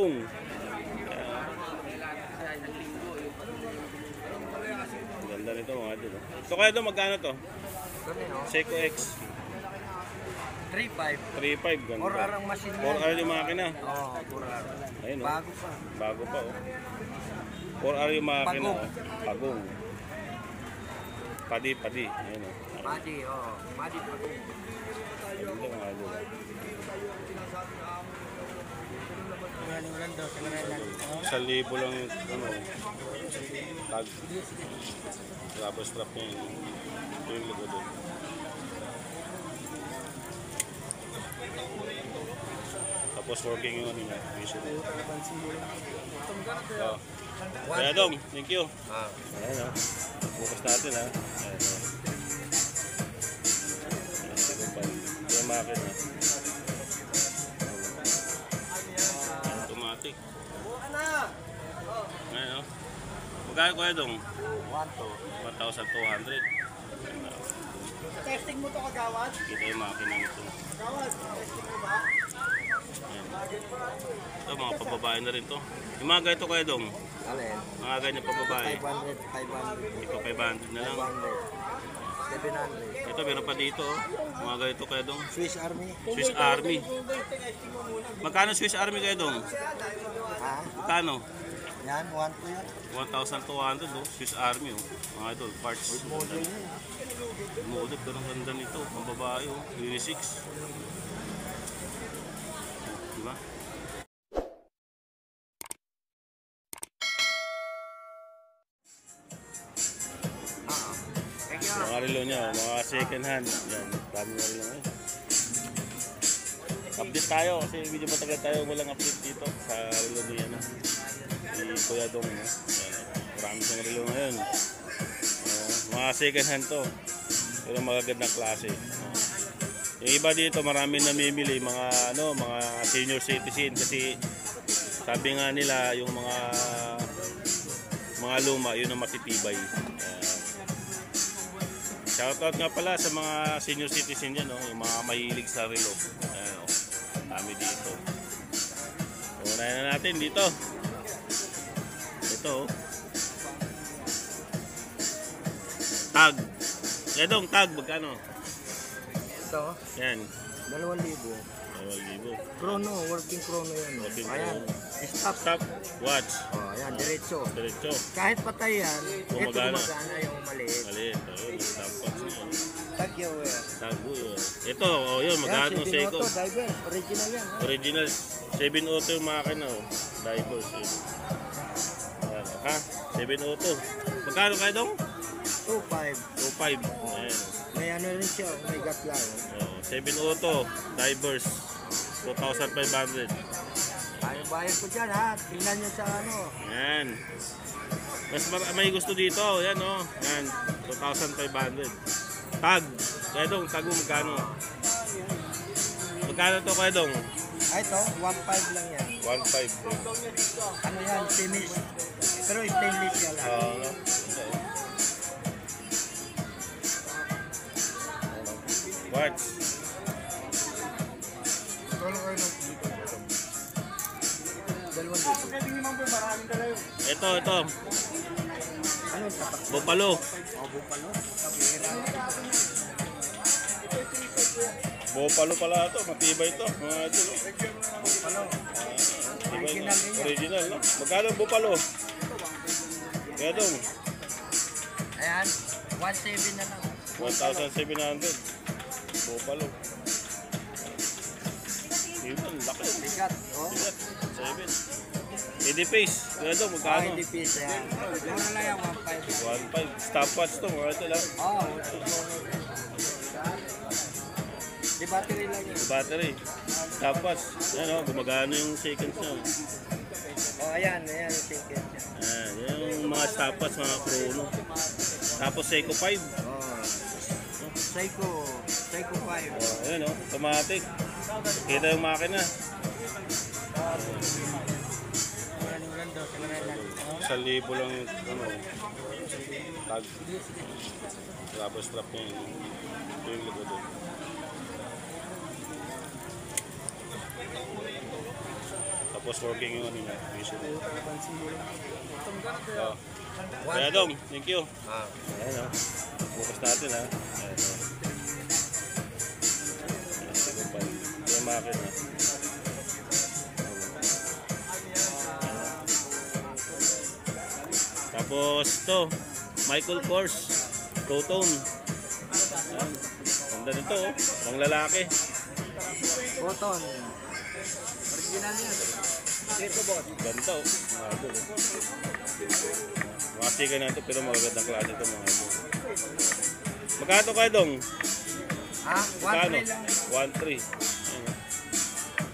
Kung ganda nito mga idol. So kaya ito magkano to? Seiko X 3.5. 3.5 ganda. 4 arang machine yan. 4R yung makina. Oo, 4 arang. Ayun, oh. Bago pa. Bago pa oh. 4R yung makina. Pagong. Oh. Pagong. Padi. Ayun oh. Padi, oo. Padi pagong. Ganda mga idol. 1,000 lang ano. Tag. Rubber strap niya yun. Ito yung logo doon. Tapos working yung ano niya. Oh. Kaya Dong, thank you. Ayan o. Bukas natin ha. Ayan o. Ito yung makina. Automatic. Ayan o. Magkano Kuya Dong? 1,200. Testing mo to kagawad? Kita yung makina nito. Kagawad, testing mo ba? Ito mga pababae na rin to. Yung mga ganito Kuya Dong? Alin? Mga ganyan pababae. 500. Ito 500 na lang. 700. Ito meron pa dito oh. Mga ganito Kuya Dong. Swiss Army? Swiss Army. Magkano Swiss Army Kuya Dong? Ha? Magkano? Yan, 1 yan. 1,200 oh. Swiss Army oh. Mga idol, parts. Model yun. Model, pero ang ganda nito. Ang babae oh. Unisex. Diba? Mga relo niya, mga second hand. Yan, dami na relo ngayon. Update tayo kasi medyo matagal tayo walang update dito sa relo niya na. Si Kuya Dong. No? Yan, marami siyang relo ngayon. Mga second hand to. Pero magagandang klase. Yung iba dito marami namimili mga mga senior citizen kasi sabi nga nila yung mga luma yun ang matitibay. Shoutout nga pala sa mga senior citizen dyan, yung mga mahilig sa relo. Kami dito. Unahin na natin dito. Ito. Tag. Edong tag, magkano? Ito? Yan. 2,000. 2,000. Chrono, working chrono yan. Working Ayan. chrono. Stop. Watch. Oh, ayan, diretso. Diretso. Kahit patay yan, ito Gumagana. gumagana yung maliit. Maliit. Ayun, dapat siya. Tagyaw yan. Tago yun. Ito, yun, magkano Seiko. Diver, original yan. Original. 7 auto yung makina, Divers. Ayan, ha? 7 auto. Magkano kayo dong? 2.5. 2.5. Ayan. May ano rin siya, may gat lang. 7 auto, Divers. 2,500. Bayad ko dyan ha, tingnan nyo sa ano. Ayan. Mas may gusto dito. Ayan Ayan. 2,500. Tag. Kaya dong, tag mo magkano? Magkano to kaya dong? Ay ito, 1.5 lang yan. 1.5. Ano yan, finish. Pero stainless yan lang. Watch. Ito. Ano tapak? Bupalo. Bupalo? Bupalo pala ito. Matibay ito. Bupalo. Original, no? Magkano bupalo? Kaya dong. Ayan, 1.7 na lang. 1,700. Bupalo. Yun, laki. Bigat, oh. Bigat. 7. Edipace. Kaya dong, magkano? Edipace, ayan. Muna lang yan, 1.5. 1.5. Stopwatch to. Mga ito lang. Oo. Di battery lang yun. Battery. Stopwatch. Yan gumagano yung seconds nyo. Ayan yung seconds niya. Yan yung mga stopwatch, mga chrono. Tapos Seiko 5. Seiko 5. Ayan automatic. Kita yung makina. 1,000 lang tag. Rubber strap niya yun. Ito yung logo doon. Tapos working yung ano niya. Visual. Oh. Kaya dong, thank you. Ayan o. Bukas natin ha. Ayan o. Ito yung makina. Tapos ito, Michael Kors, two-tone. Ayan. Ganda nito oh, pang lalaki. Cotton. Original yan. Dito boss. Ganda oh, mga idol. Makasiga na ito pero magagandang klase ito mga idol. Magkano kayo dong? Ha? 1-3 lang. 1-3. Ayan oh.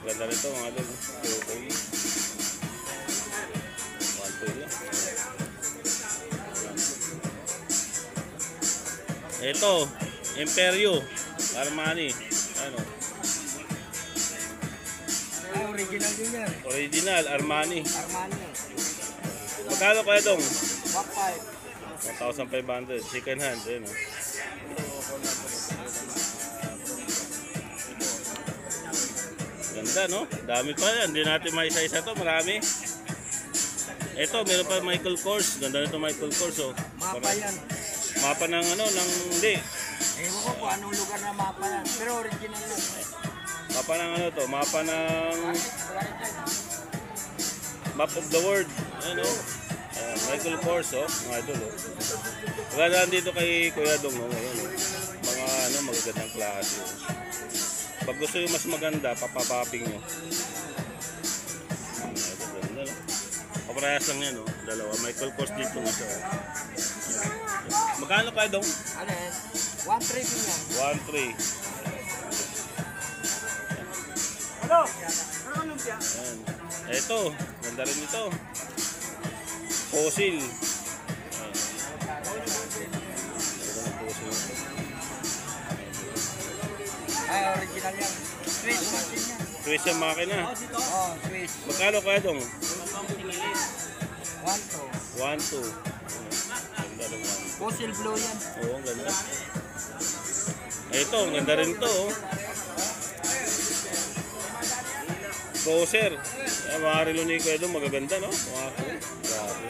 Ganda nito mga idol. Two-tone. 1-3 lang. Ito, Imperio, Armani. Ano? Ay, original din yan. Original, Armani. Armani. Magkano kaya dong? 1.5. 1,500. Second hand. Ayan o. Ganda no? Dami pa yan. Hindi natin maisa-isa to. Marami. Ito, meron pa Michael Kors. Ganda nito Michael Kors oh. Mapa yan. Mapa ng ano, ng hindi. Ewan ko kung anong lugar na mapa yan. Pero original yan. Mapa ng ano to? Mapa ng Map of the World. Ano? Michael Kors oh. Mga idol oh. Magandaan dito kay Kuya Dong oh. Ngayon oh. Mga ano, magagandang klase oh. Pag gusto yung mas maganda, papapapping nyo. Ito ganda no? Kaparehas lang yan oh. Dalawa. Michael Kors dito nga siya oh. Magkano kayo Dong? Ano yan? 1.3 din yan. 1,300. Ano? Ano lumpia? Ayan. Ito, ganda rin ito. Fossil. Ayan. Ganda ng fossil. Ay, original yan. Swiss machine yan. Swiss yung makina. Oh, Swiss. Magkano kaya Dong? 1.2. 1,200. Ganda rin 1,200. Fossil blue yan. Oo, ganda. Ito, ganda rin ito. Oh. Crosser. Ayan, mga relo ni Kuya doon, magaganda, no? Mga grabe.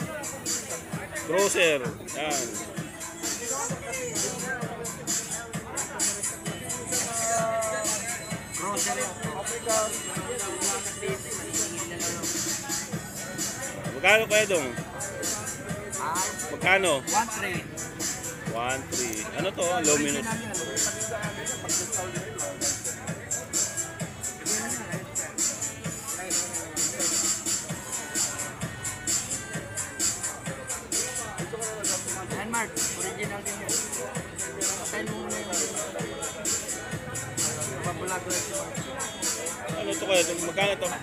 Crosser. Yan. Grocery yan. Magkano kaya doon? Ah, Magkano? 1.3. 1,300. Ano to? Luminous. Original yan. Landmark, original din yan. Patayin mo muna yun. Pabulag lang siya. Ano to kaya? Magkano to? Ha?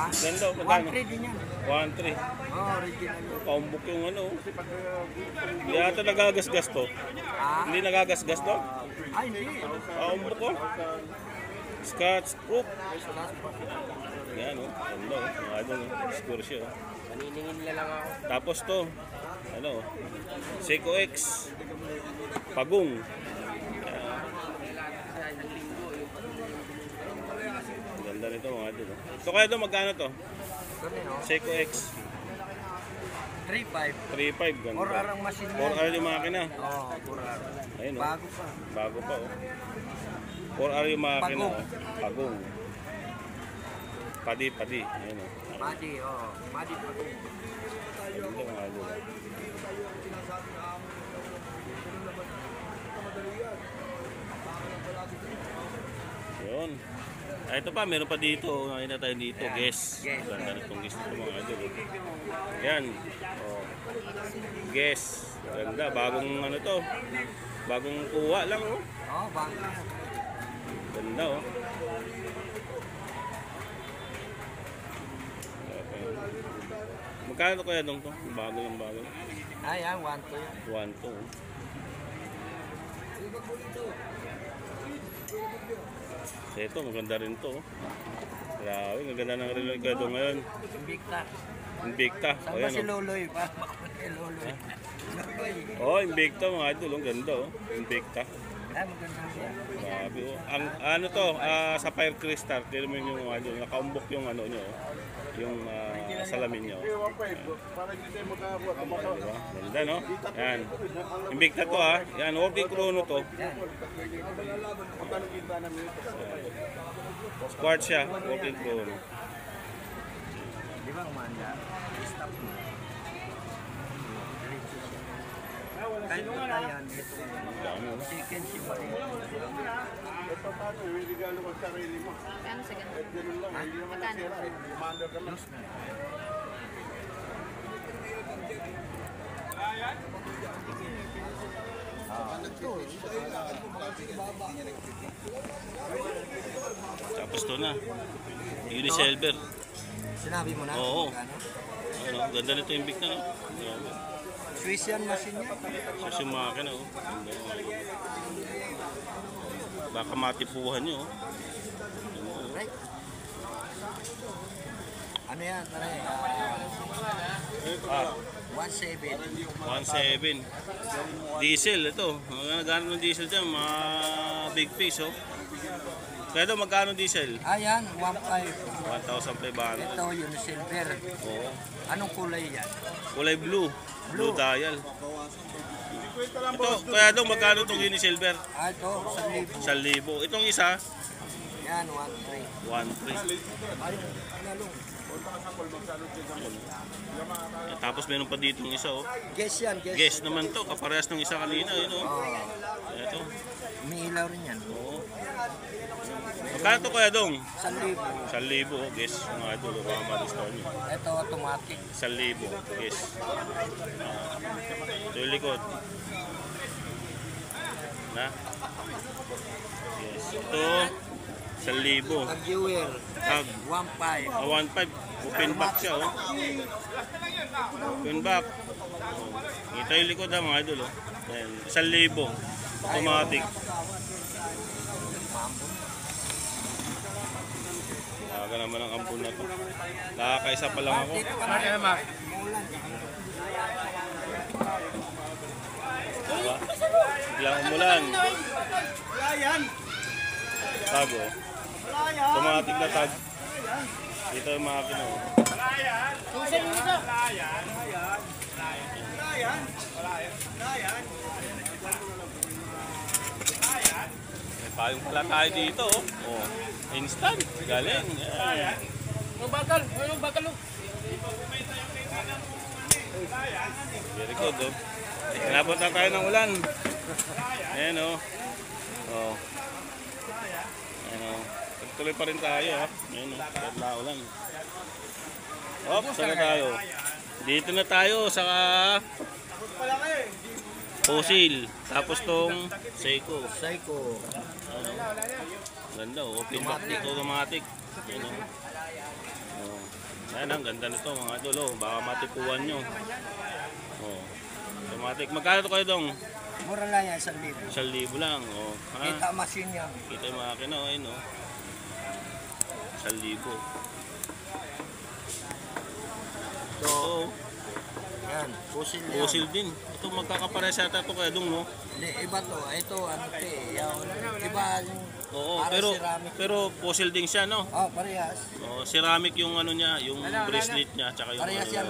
Ganda, magkano? 1.3 din yan. 1,300. Oh, original yan. Paumbok yung ano. Hindi ata nagagasgas to. Ha? Hindi nagagasgas to? Ay, hindi. Paumbok ko. Scotch proof. Yan o. Ganda o. Mga idol o. Score siya o. Paniningin nila lang ako. Tapos to. Ano o. Seiko X. Pagong. Ganda nito mga idol o. So kaya ito magkano to? Ganun, no? Seiko X. 3.5. 3,500 ganda. 4 arang machine yan. 4R yung makina. Oo, 4 ar. Ayun o. Bago pa. Bago pa o. 4R yung makina o. Pagong. Pagong. Padi. Ayun o. Madi, oo. Madi pa. Ganda mga idol o. Yun. Ah, ito pa, meron pa dito. Nakita tayo dito. Ayan. Guess. Guess. Ganda nitong guess nito mga idol. Yan. Oh. Guess. Ganda. Bagong ano to. Bagong kuha lang oh. Oo, bago na. Ganda oh. Okay. Magkano kaya dong to? Bago yung bago. Ay, yan, 1.2 yan. 1 to. So ito, maganda rin to. Grabe, maganda ng religado ngayon. Invicta. Invicta. Saan O ba yan si o. Loloy? Para makapag kay Loloy. Loloy. Oh, Invicta mga idol. Ang ganda oh. Invicta. Ay, maganda siya. Grabe oh. Ang ano to, Sapphire Crystal. Tira mo yung mga idol. Nakaumbok yung ano nyo oh. yung salamin nyo. Diba? Ganda, no? Yan. Invicta to, ha. Yan, working chrono to. Squart siya, working chrono. Di ba umanda? Stop mo. Kahit pa yan, ito. Chicken si Bari. Kano sa ganun? Magkano? Tapos to na. Unisilver. Sinabi mo na? Oo. Magkano? Ano, ganda nito yung Invicta, no? Grabe. Swiss yan machine yan. Swiss yung makina, oh. Ganda. Baka matipuhan nyo, oh. Right? Ano yan? Pare? 1.7. 1.7. Diesel, ito. Magkano ng diesel dyan? Mga big face, oh. Kaya daw, magkano diesel? Ayan, 1.5. 1,500. Ito yung silver. Oo. Anong kulay yan? Kulay blue. Blue dial. Ito, kaya daw, magkano itong Unisilver? Ah, ito, 1,000. 1,000. Itong isa, Yan, 1.3. 1,300. Tapos meron pa dito ng isa, oh. Guess yan, guess. Guess naman to, kaparehas ng isa kanina, yun, oh. Oh, Ito. may ilaw rin yan. Oo. Magkano to kaya dong? 1,000. 1,000, oh, guess. Mga idol, baka ma-discount nyo. Ito, automatic. 1,000, guess. Ito yung likod. Na? Yes. Ito, 1,000. Tag-viewer. Tag. 1.5. 1.5. Open back siya, oh. Open back. Oh. Ito yung likod, ha, mga idol, oh. Ayan, 1,000. Automatic. Aga naman ang ampun na to. Nakakaisa pa lang ako. Diba? Biglang umulan. Tag, oh. Automatic na tag. Dito yung makina, oh. May payong pala tayo dito, oh. Oh. Instant. Galing. Yan. Yung bakal, oh. Very good, oh. Inabot na tayo ng ulan. Ayan, oh. Oh. Ayan, oh. Tuloy pa rin tayo, ha. Ayan, oh. Kahit ulan. Oh, saan na tayo? Dito na tayo sa Fossil. Tapos tong Seiko. Psycho. Ano? Ganda, oh. Open back dito, automatic. Ayan, oh. Oh. Ayan, ang ganda nito, mga idol, oh. Baka matipuan nyo. Oh. Automatic. Magkano to kayo dong? Mura lang yan, 1,000. 1,000 lang, oh. Ha? Kita machine yan. Kita yung makina, oh. Ayun, oh. 1,000. So, Ito, yan, fossil yan. fossil din. Ito, magkakapares yata ito kaya dong, no? Hindi, iba to. Ito, ano to eh. Iba yung Oo, para ceramic. pero fossil din siya, no? Oh, parehas. Oh, ceramic yung ano niya, yung bracelet niya, tsaka yung, Parehas yan.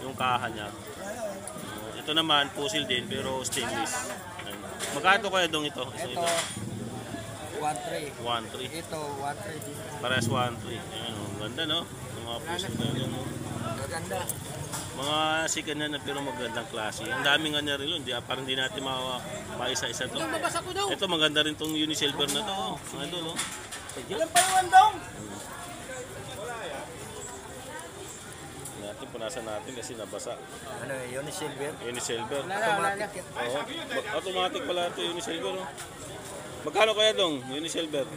yung kaha niya. Oh, ito naman, fossil din, pero stainless. Ayun. Magkano kaya dong ito? Ito, 1.3. 1,300. Ito, 1.3 din. Parehas 1,300. Ayan, oh, ganda, no? Yung mga fossil na yun, no? Maganda. Mga sikan na pero magandang klase. Ang daming nga niya rin, parang hindi natin maisa-isa to. Ito maganda rin tong Unisilver na to. Oh. Mga idol, oh. Ilan pa yung andong? Natin, punasan natin kasi nabasa. Ano yun, silver? Unisilver. Automatic yan. Oo. Automatic pala ito, Unisilver. Oh. Magkano kaya dong, Unisilver?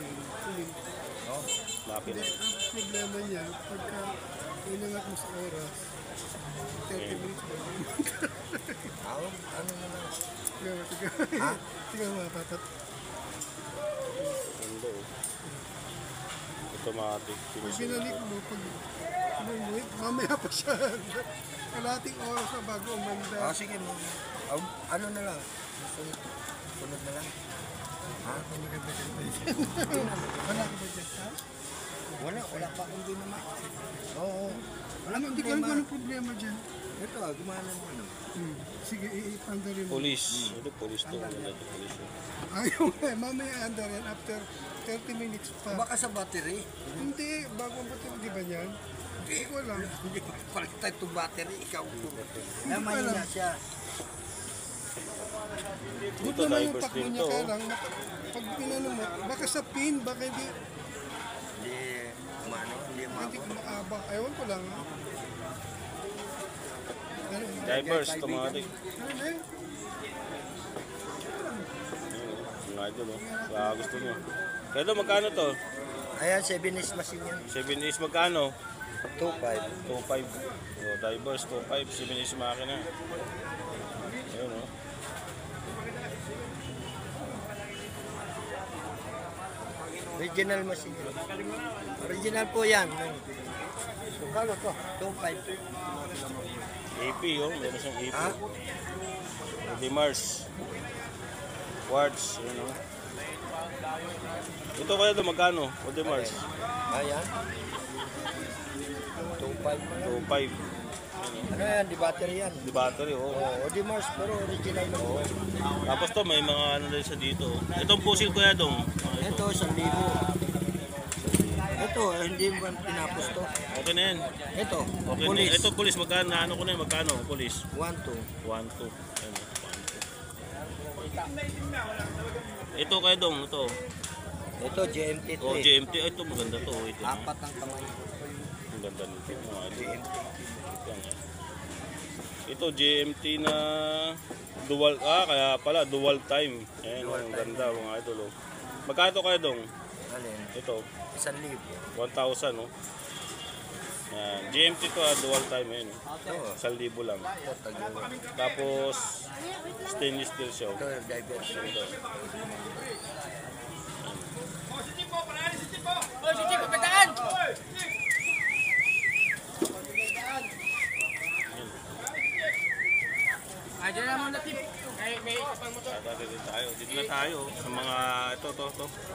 Oh. Lapit. Ang problema niya, pagka inangat mo sa oras, 30 minutes ba? Ano na lang? Tiga, tiga mga patat. Ganda, oh. Automatic. Pag binalik mo, pag umuwi, mamaya pa siya. Kalating oras na bago umanda. Oh, sige mo. Ano na lang? Sunod na lang. Ha? Wala ka ba dyan, ha? Wala pa akong ginawa. Oo. Ano, hindi ko alam kung anong problema dyan. Ito, gumana mo ano. Sige, iipanda rin mo. Police. Ito, police to. Ito, police. Ayaw nga, mamaya anda rin after 30 minutes pa. Baka sa battery. Hindi, bago ang bato, di ba yan? Hindi ko alam. Hindi ko palitan itong battery. Ikaw po. Kaya ko mahina alam. siya. Good Dito, naman yung divers takbo din niya to. kaya lang. Pag pinano mo, baka sa pin, baka hindi Hindi umabot. kumakabak. Ewan ko lang. Ha? Ano, Divers, automatic. ano eh? Mga idol, oh. Baka gusto nyo. Kaya ito, magkano to? Ayan, 7 is machine yan. 7 is magkano? 2.5. 2.5. So, divers, 2.5. 7 is makina. Ayun, oh. Original machine. Original po yan. Kano to? 2.5. AP, oh. Meron siyang AP. Ha? Dimars. Quartz. Ayun, oh. Ito kaya ito, magkano? O Dimars? Ayan. 2.5. 2.5. Ano yan? Di battery yan. Di battery, oh. Oo, di Mars, pero original na po. Tapos to, may mga ano din sa dito. Itong pusil kuya dong. Ito, 1,000. Ito, hindi mo pinapos to. Okay na yan. Ito, Okay na police. yan. Ito pulis, magkano? Ano ko na yan? Magkano? Pulis? 1,2. 1, 2. Ayan, 1, 2. Ito kaya dong, ito. Ito, GMT3. Oh, GMT. Ay, ito maganda to. Ito na. Apat ang kamay. Ang ganda nito. Mga ito. GMT. Ito, GMT na dual, kaya pala, dual time. Ayan, ang ganda mga idol. Oh. Magkano ito kaya dong? Alin? Ito, 1,000. 1,000, no? Yan. GMT to, dual time. Ayan, Ito, 1,000 lang. ito, tag-iwa. Tapos, stainless steel siya. Ito, diversion. Ito. Ay, dyan naman natin. Dito tayo. Dito na tayo sa mga ito.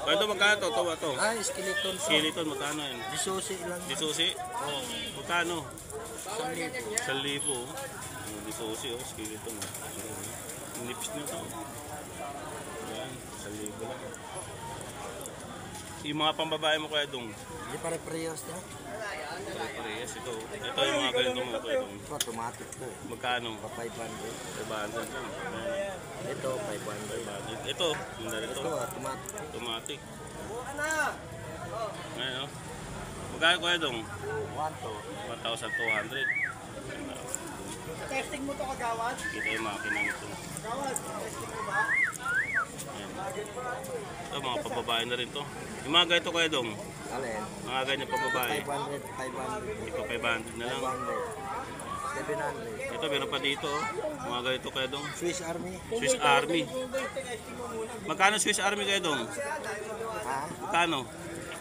Kaya ito magkano to? Ito. Ay, skeleton to. Skeleton, magkano yan? Disusi lang. Disusi? Oo. Magkano? 1,000. 1,000. Oh. Disusi, oh. Skeleton. Ang nipis nyo to. Ayan, 1,000 lang. Yung mga pambabae mo kaya dong? Hindi pare-preyos na. Parehas ito. Ito yung mga ganito mo. Ito. Ito, automatic to. Magkano? Pa 500. 500 lang. Ayan. Ito, 500. Ito, yung narito. Ito, automatic. Automatic. Ngayon, oh. Magkano kaya dong? 1,200. Testing mo to kagawad? Kita yung makina nito. Kagawad, testing mo ba? Ayan. Ito, mga pababae na rin to. Yung mga ganito kaya dong? Alin? Mga ganyan pababae. 500. Ito, 500 na lang. 700. Ito, meron pa dito. Oh. Mga ganito kaya dong? Swiss Army. Swiss Army. Magkano Swiss Army kaya dong? Ha? Magkano?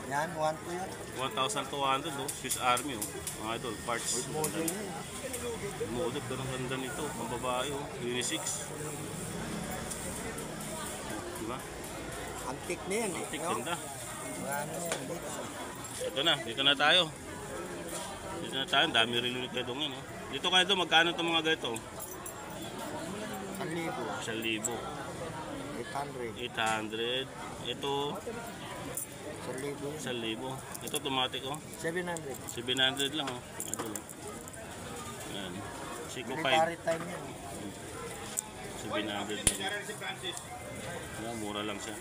Yan, 1 to yan. 1,200, oh. Swiss Army, oh. Mga idol, parts. Model yan. Model, pero ang ganda nito. Ang babae, oh. Unisex. Diba? Antique na yan. Antique, no? ganda. Ano yan, dito. Dito na tayo. Dito na tayo, ang dami rin ulit kayo doon, oh. Dito kayo doon, magkano itong mga ganito? 1,000. 1,000. 800. 800. Ito, 1,000. 1,000. Ito, automatic, oh. 700. 700 lang, oh. Idol, oh. Ayan. Seiko 5. Military time yan. 700 na rin. Ayan, mura lang siya.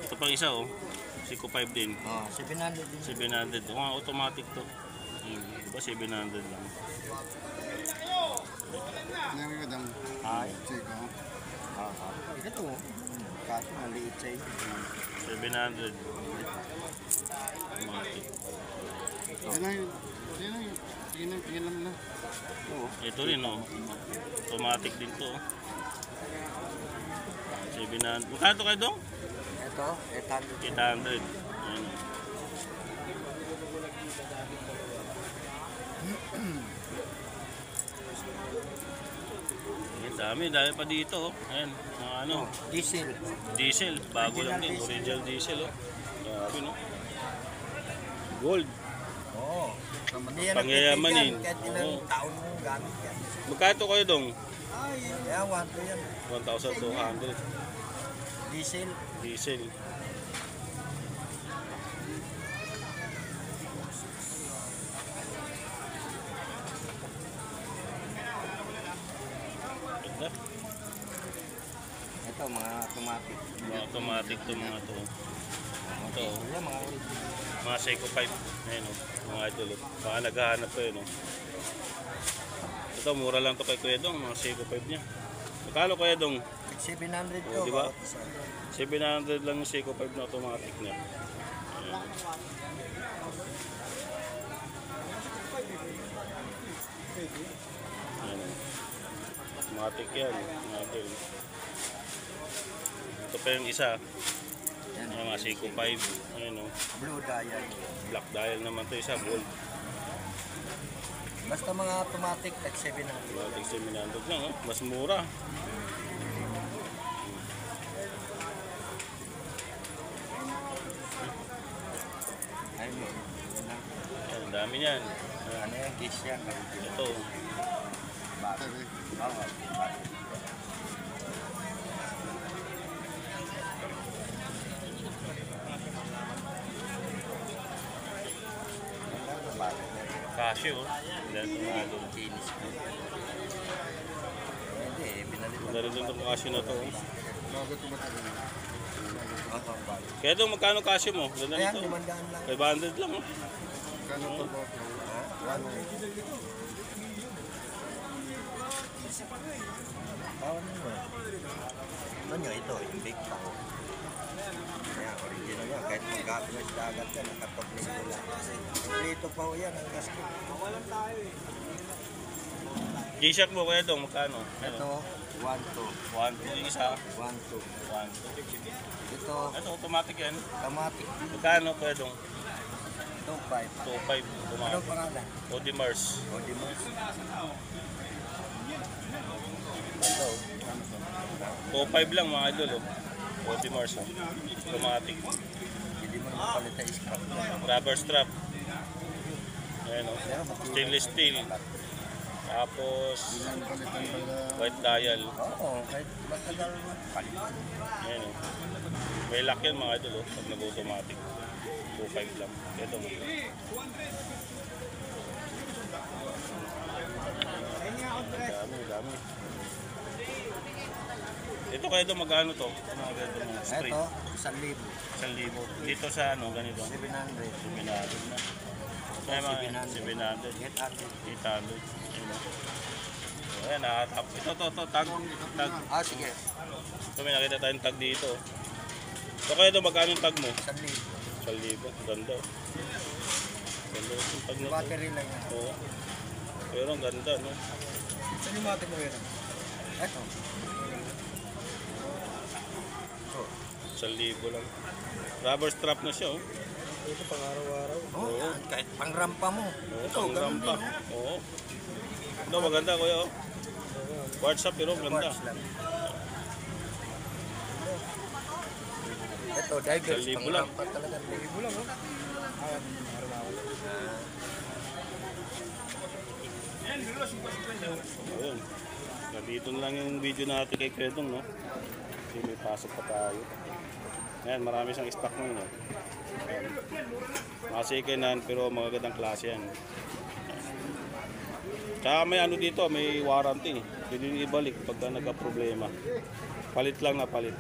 Ito pang isa, oh. Seiko 5 din. Oh, 700 din. 700. Mga automatic to. Diba 700 lang. Ngayon ko dang Ay. Chico. Ito. Kaso maliit sa iyo. 700. Automatic. Yan na yun. Tingin lang na. Ito rin, oh. Automatic din to, oh. 700. Magkano to kayo dong? Ito, 800. 800. Ayan, oh. Ayan, dami pa dito, oh. Ayan, mga ano. Diesel. Diesel, bago lang din. Original diesel, oh. Grabe, no? Gold. Oo. Hindi yan Pangyayamanin. nagtitigan, kahit ilang Oo. taon mo gamit yan. Magkano kayo dong? Kaya 1 to yan. 1,200. Diesel. Diesel. Ganda. Ito, mga automatic. Mga automatic to mga to. Ito, Yan, mga original. mga Seiko 5. Ayan o, mga idol. Baka naghahanap ko yun o. Ito, mura lang to kay Kuya Dong, mga Seiko 5 niya. Magkano Kuya Dong? 700 to. Oh, di ba? bawat isa. 700 lang yung Seiko 5 na automatic niya. Ayan. Ayan o. Automatic yan, mga idol. Ito pa yung isa. Yan. Yung mga Seiko 5. Ayan o. Blue dial. Black dial naman to isa, gold. Basta mga automatic, like 700. Automatic 700 lang, oh. Mas mura. Ay, mo. Ayan, ang dami niyan. Ano yan? Case yan. Ito, Bago. Oo. Bago. Bago. Casio. Dahil ito mga doon. Kinis ko. Hindi, binalit ko. Dahil doon itong Casio na to. oh. Bago tumatagal. Oo, bago. Kaya doon, magkano Casio mo? Ganda Ayan, nito. 500 lang. 500 lang, oh. Kano to po? Bawal mo. Ano nyo ito? Yung big pack. Kaya original yan. Kahit magkapit sa dagat yan, nakatopling ko lang. Kompleto pa ho yan ang gasto. G-Shock mo, kaya doon, magkano? Ito, 1, 2. 1, 2, yung isa. 1, 2. 1, 2. Ito, Ito, automatic yan. automatic. Magkano, kaya doon? 2, 5. 2.5, Anong automatic. pangalan? Audemars. Audemars. Ito, 2.5 lang, mga idol, oh. Audemars, oh. Automatic. Hindi mo naman palit ang scrap. Rubber strap. Ayan, oh. Stainless steel. Tapos, Ilan palitan pala? white dial. Oo, kahit matagal mo. Palit. Ayan, oh. May lock yan, mga idol, oh. Pag nag-automatic. 2.5 lang. Ito mo. Dami, dami. Ito kayo doon, magkano to? Ano agad mo? Straight. Ito, 1,000. 1,000. Dito sa ano, ganito? 700. 700 na. May mga 700. 800. 800. Ayun, oh. So, ayan, nakatap. Ito, tag. Ah, sige. Ito, may nakita tayong tag dito. So kayo doon, magkano yung tag mo? 1,000. 1,000. Ganda. Ganda yung tag na to. Battery lang yan. Oo. Pero ang ganda, no? Saan yung mati mo yun? Ito. Ito. 1,000 lang. Rubber strap na siya, oh. Ito pang araw-araw. Oo, Oo. yan. Kahit pang rampa mo. Oo, Ito, pang ganun rampa. din. Oo. Ito, maganda, kuya, oh. Quartz up, pero ganda. Quartz lang. Ito, divers. 1,000 Pang lang. rampa talaga. 1,000 lang, oh. Ayun. Nandito na lang yung video natin kay Kredong, no? Kasi may pasok pa tayo. Ayan, marami siyang stock ngayon, no? Ayan. Mga second hand, pero mga gandang klase yan. Tsaka may ano dito, may warranty. Pwede nyo ibalik pagka nagka-problema. Palit lang na palit.